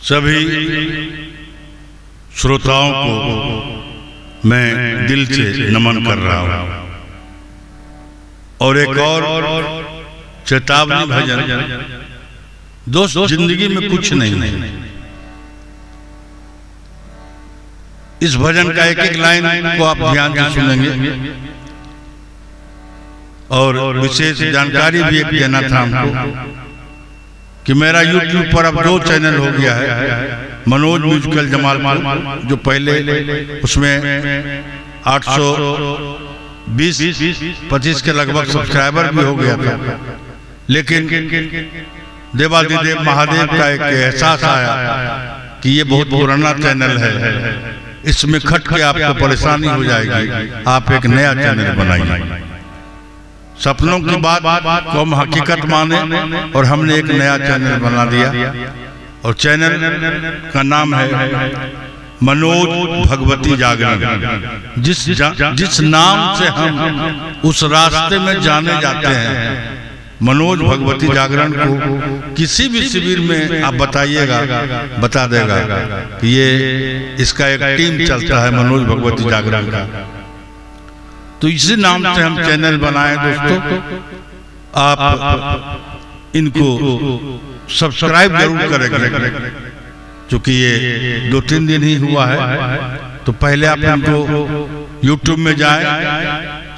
सभी श्रोताओं को मैं दिल से नमन कर रहा हूं और एक और चेतावनी भजन। दोस्त, जिंदगी में कुछ नहीं, इस भजन का एक एक लाइन को आप ध्यान से सुनेंगे और विशेष जानकारी भी एक देना था हमको कि मेरा YouTube पर अब 2 चैनल हो गया है। मनोज म्यूजिकल जमालपुर, जो पहले उसमें 820-25 के लगभग सब्सक्राइबर भी हो गया था, लेकिन देवादिदेव महादेव का एक एहसास आया कि ये बहुत पुराना चैनल है, इसमें खट के आपको परेशानी हो जाएगी, आप एक नया चैनल बनाइए। सपनों की बात को हम हकीकत माने और हमने एक नया चैनल बना दिया और चैनल का नाम है मनोज भगवती जागरण। जिस नाम से हम उस रास्ते में जाने जाते हैं, मनोज भगवती जागरण को किसी भी शिविर में आप बताइएगा, बता देगा कि ये इसका एक टीम चलता है मनोज भगवती जागरण का। तो इसी नाम से हम चैनल बनाए। दोस्तों, आप इनको सब्सक्राइब जरूर करेंगे, क्योंकि ये 2-3 दिन ही हुआ है। तो पहले आप इनको YouTube में जाएं,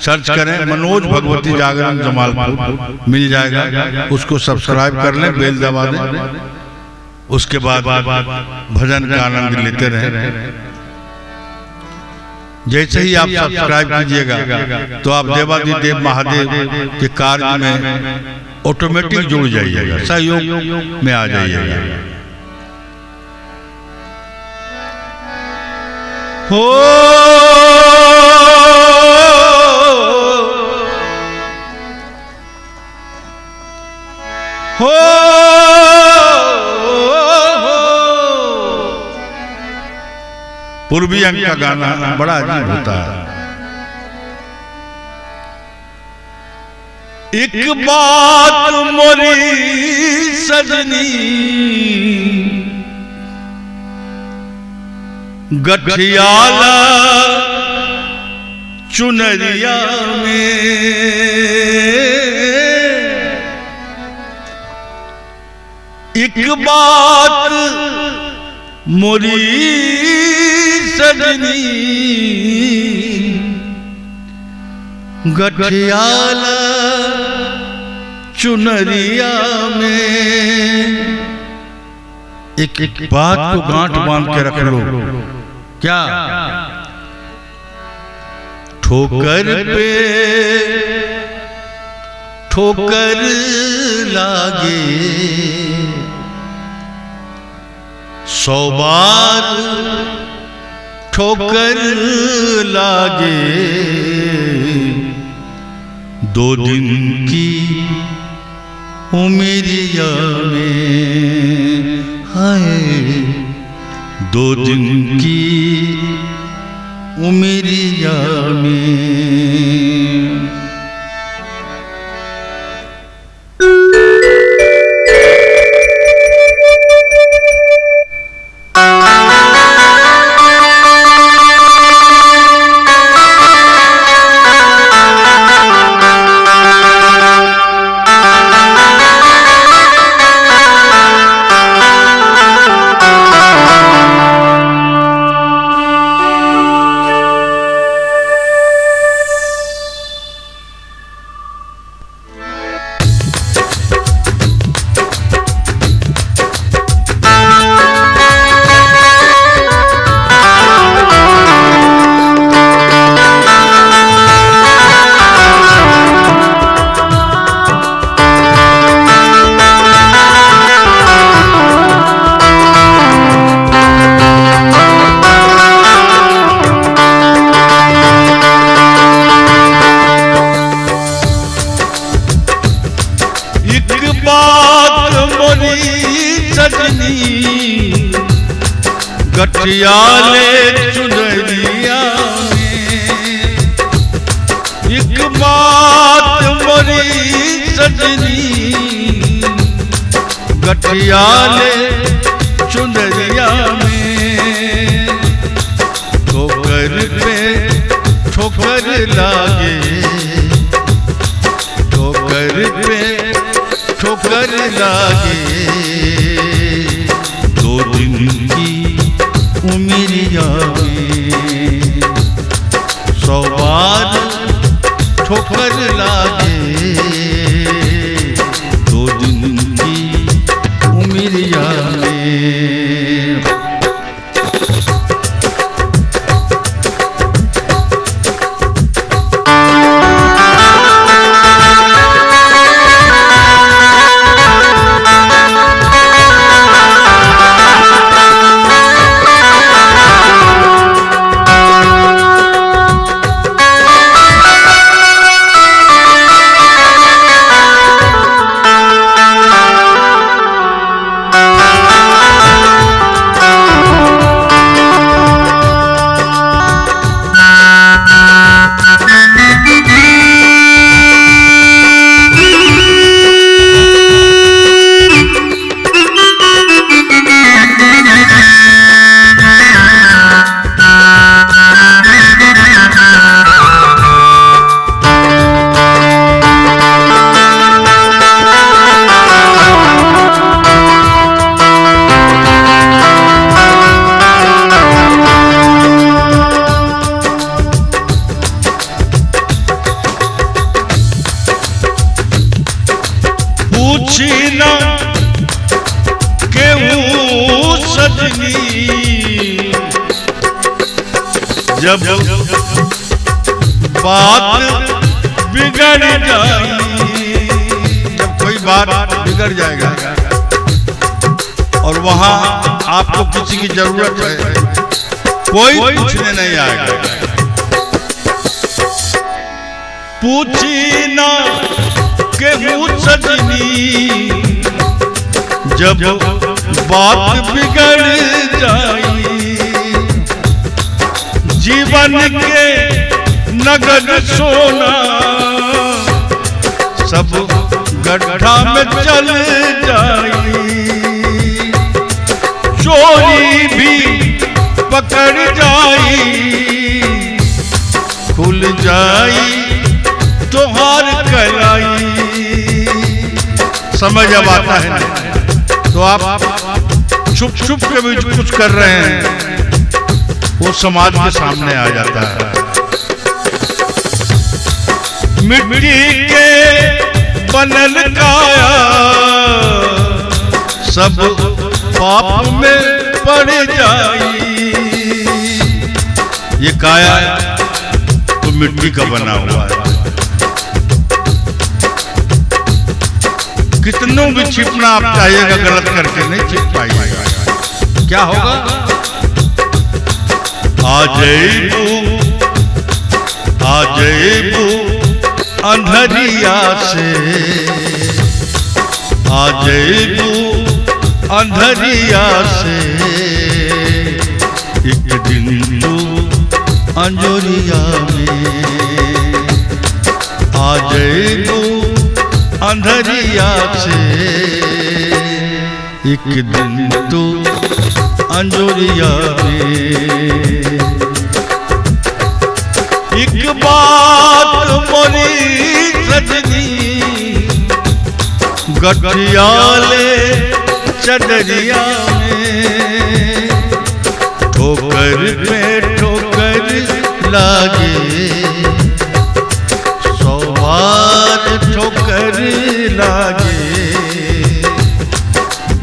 सर्च करें मनोज भगवती जागरण जमालपुर, मिल जाएगा, उसको सब्सक्राइब कर लें, बेल दबा दें। उसके बाद भजन का आनंद लेते रहें। जैसे ही आप सब्सक्राइब कीजिएगा तो आप देवादिदेव महादेव के कार्य में ऑटोमेटिक जुड़ जाइएगा, सहयोग में आ जाइएगा। हो पूर्वी अंग का गाना बड़ा अजीब होता है। एक बात मोरी सजनी गठियाला चुनरिया में, एक बात मोरी सजनी गठियाला चुनरिया में। एक बात को गांठ बांध के रख लो, क्या ठोकर पे ठोकर लागे, 100 बार ठोकर लागे, 2 दिन की उमरिया में, हाय 2 दिन की उमरिया में। गठियाले चुनरिया में, एक बात मोरी सजनी गठियाले चुनरिया में, ठोकर पे ठोकर लागे, ठोकर पे ठोकर लागे, दो दिन की उमरिया में 100 बार ठोकर लागे, दो दिन की उमरिया में। पूछना केहू सजनी जब बात बिगड़ जाए, जब कोई बात बिगड़ जाएगा और वहां आपको किसी की जरूरत है, कोई पूछने नहीं आएगा। पूछी ना केहू सजनी जब बात बिगड़ जाई, जीवन के नगद सोना सब गड्ढा में चल जाई, चोरी भी पकड़ जाई, खुल जाई तोहार कलाई। समझ अब आता है तो आप छुप छुप के भी कुछ कर रहे हैं, वो समाज के सामने आ जाता है। मिट्टी के बनल काया सब पाप में पड़ जाई, ये काया तो मिट्टी का बना हुआ है, कितनों भी छिपना आप चाहिएगा गलत करके नहीं छिप पाइएगा। क्या होगा? आ जाइबू अंधरिया से, आ जाइबू अंधरिया से, एक दिन तू अंजोरिया में, आ जाइबू अंधरिया से, एक दिन तू अंजोरिया में। एक बात मोरी सजनी गठियाले चदरिया में, ठोकर पे ठोकर लागे, 100 बार ठोकर लागे,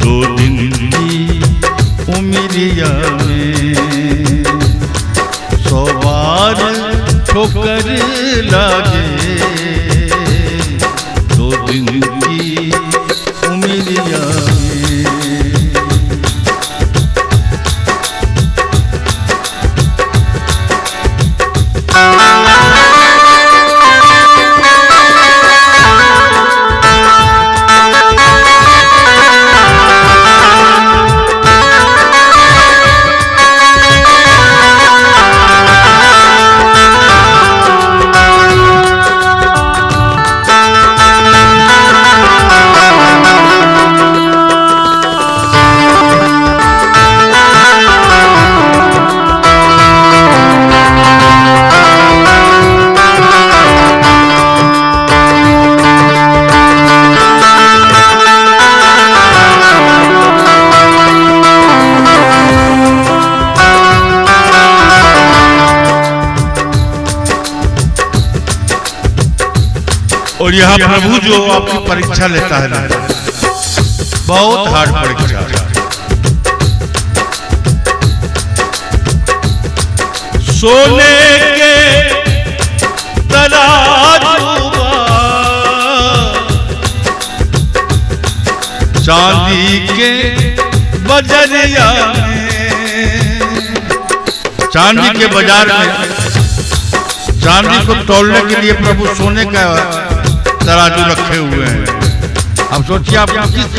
दो दिन की उमरिया में, 100 बार ठोकर लागे, दो दिन की उमरिया में। यह प्रभु जो आपकी परीक्षा लेता है ना, बहुत हार्ड परीक्षा है। सोने के तराजू चांदी के बजरिया चांदी के बाजार में चांदी को तौलने के लिए प्रभु सोने का तराजू रखे हुए हैं। अब सोचिए आप किस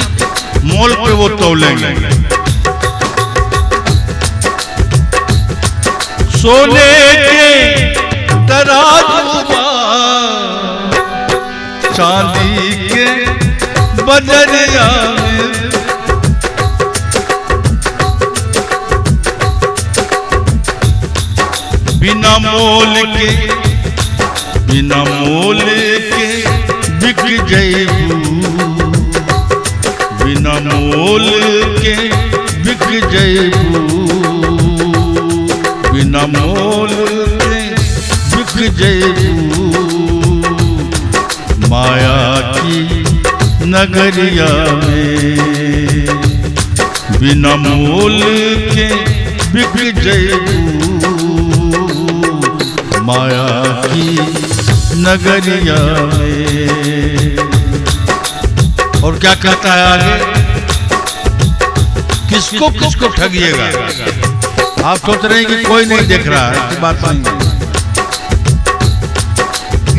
मोल पे वो तौलेंगे। सोने के तराजू चांदी के बजरिया बिना मोल के बिक जइबू, बिना मोल के बिक जइबू, बिना मोल के बिक जइबू। माया की नगरिया में बिना मोल के बिक जइबू, माया की नगरिया में। और क्या कहता है आगे, किसको किसको ठगिएगा। आप सोच रहे हैं कि कोई नहीं देख रहा है, ऐसी बात नहीं।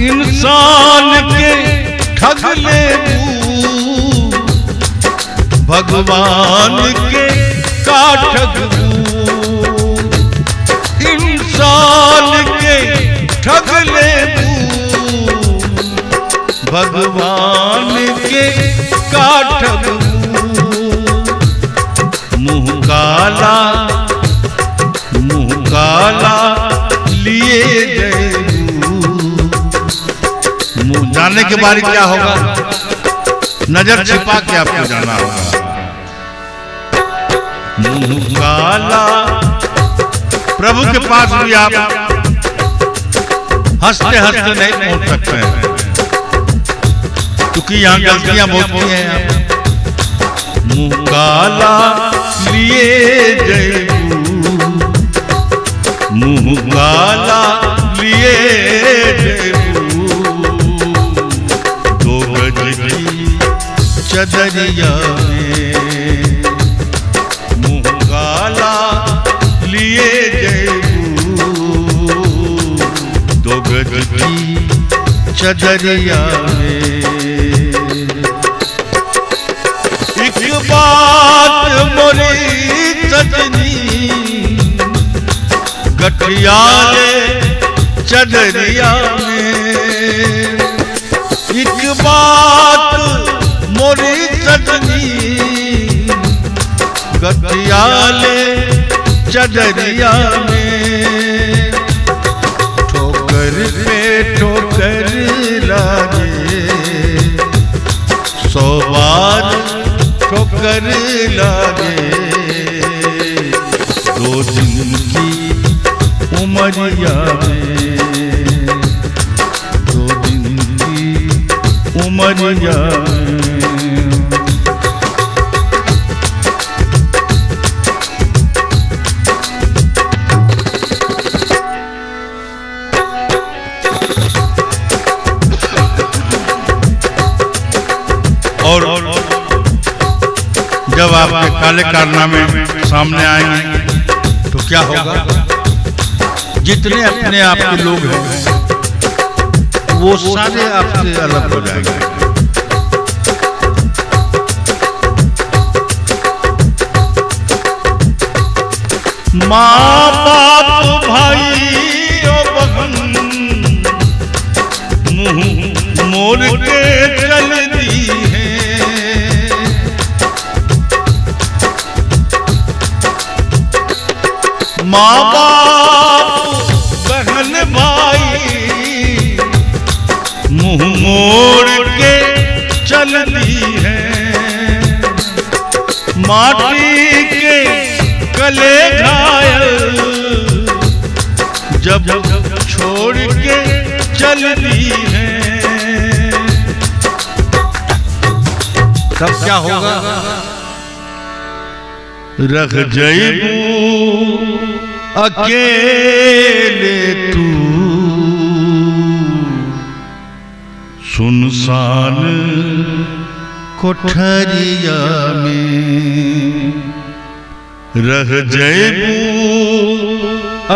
इंसान के ठग ले भगवान के का ठगबू, इंसान के ठग ले भगवान के का ठगबू। मुँह काला लिए जइबू। मुँह जाने के बाद क्या होगा, नजर छिपा के आपको जाना होगा। मुँह काला, प्रभु के पास भी आप हंसते हंसते नहीं पहुंच सकते हैं, क्योंकि यहाँ गलतियां बहुत की हैं। मुँह काला लिए जइबू, मुँह काला लिए जइबू। दो गज की चदरिया में मुँह काला लिए जइबू, दो गज की चदरिया में। एक बात मोरी सजनी गठियाले चदरिया में, एक बात मोरी सजनी गठियाले चदरिया में। ठोकर पे ठोकर लागे, 100 बार ठोकर लागे। 2 दिन की उमरिया में, 2 दिन की उमरिया में। और जब आपके काले कारनामे सामने आएंगे तो क्या होगा, जितने अपने आप के लोग हैं वो सारे आपसे अलग हो जाएंगे। माँ बाप भाई और बहन मुँह मोड़ के चल दी है। माँ बाप बहन भाई मुँह मोड़ के चल दी है। माटी के गले घायल जब छोड़ के चल दी है। तब क्या होगा? रख जइबू अकेले तू सुनसान कोठरिया में, रह जइबू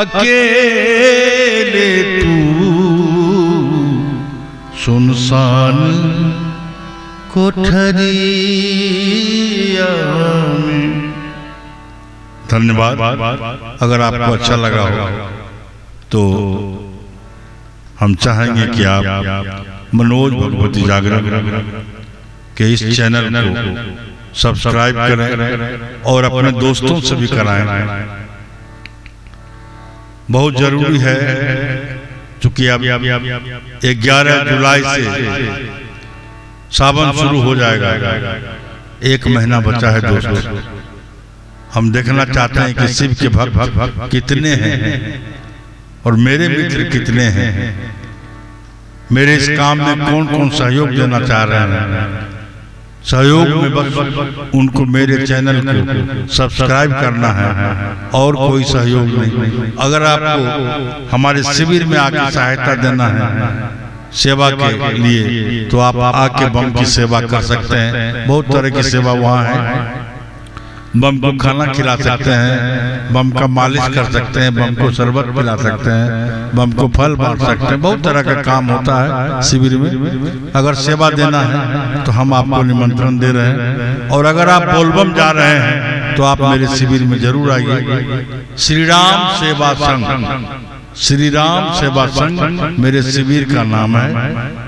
अकेले तू सुनसान कोठरिया में। धन्यवाद। अगर आपको अच्छा लगा हो तो हम चाहेंगे कि आप मनोज भगवती जागरण के इस चैनल को सब्सक्राइब करें और अपने दोस्तों से भी कराएं। बहुत जरूरी है, चूंकि अब 11 जुलाई से सावन शुरू हो जाएगा, 1 महीना बचा है दोस्तों। हम देखना चाहते हैं कि शिव के भक्त कितने हैं और मेरे मित्र कितने हैं, मेरे इस काम में कौन कौन सहयोग देना चाह रहे हैं। सहयोग में बस उनको मेरे चैनल को सब्सक्राइब करना है और कोई सहयोग नहीं। अगर आपको हमारे शिविर में आके सहायता देना है सेवा के लिए तो आप आके बम की सेवा कर सकते हैं। बहुत तरह की सेवा वहाँ है। बम को खाना खिला सकते हैं, बम का मालिश कर सकते हैं, बम को शरबत पिला सकते हैं, बम को फल बांट सकते हैं। बहुत तरह का काम होता है शिविर में। अगर सेवा देना है तो हम आपको निमंत्रण दे रहे हैं। और अगर आप बोलबम जा रहे हैं तो आप मेरे शिविर में जरूर आइए। श्री राम सेवा संघ, श्री राम सेवा संघ मेरे शिविर का नाम है।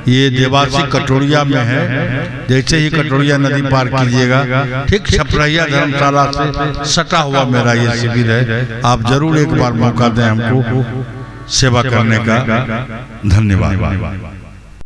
ये देवासी कटोरिया में है। जैसे ही कटोरिया नदी पार कीजिएगा ठीक छपरहिया धर्मशाला से सटा हुआ मेरा ये शिविर है। आप जरूर एक बार मौका दें हमको सेवा करने का। धन्यवाद।